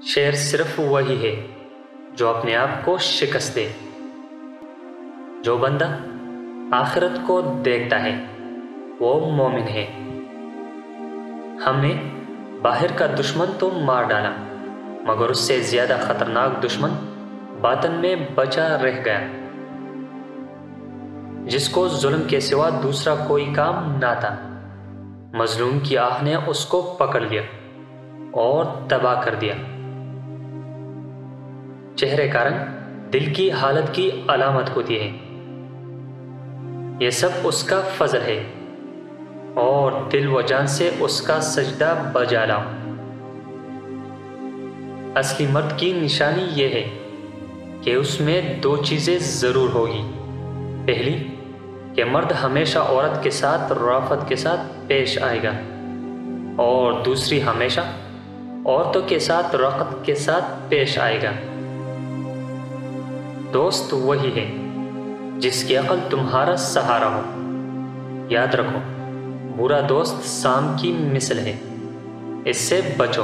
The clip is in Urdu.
شیر صرف وہی ہے جو اپنے آپ کو شکست دے۔ جو بندہ آخرت کو دیکھتا ہے وہ مومن ہے۔ ہم نے باہر کا دشمن تو مار ڈالا، مگر اس سے زیادہ خطرناک دشمن باطن میں بچا رہ گیا، جس کو ظلم کے سوا دوسرا کوئی کام نہ تھا۔ مظلوم کی آہ نے اس کو پکڑ لیا اور تباہ کر دیا۔ چہرے کا رنگ دل کی حالت کی علامت ہوتی ہے۔ یہ سب اس کا فضل ہے، اور دل و جان سے اس کا سجدہ بجا لاؤ۔ اصلی مرد کی نشانی یہ ہے کہ اس میں دو چیزیں ضرور ہوگی۔ پہلی کہ مرد ہمیشہ عورت کے ساتھ رافت کے ساتھ پیش آئے گا، اور دوسری ہمیشہ عورتوں کے ساتھ رفقت کے ساتھ پیش آئے گا۔ دوست وہی ہے جس کی عقل تمہارا سہارا ہو۔ یاد رکھو، برا دوست سام کی مثل ہے، اس سے بچو۔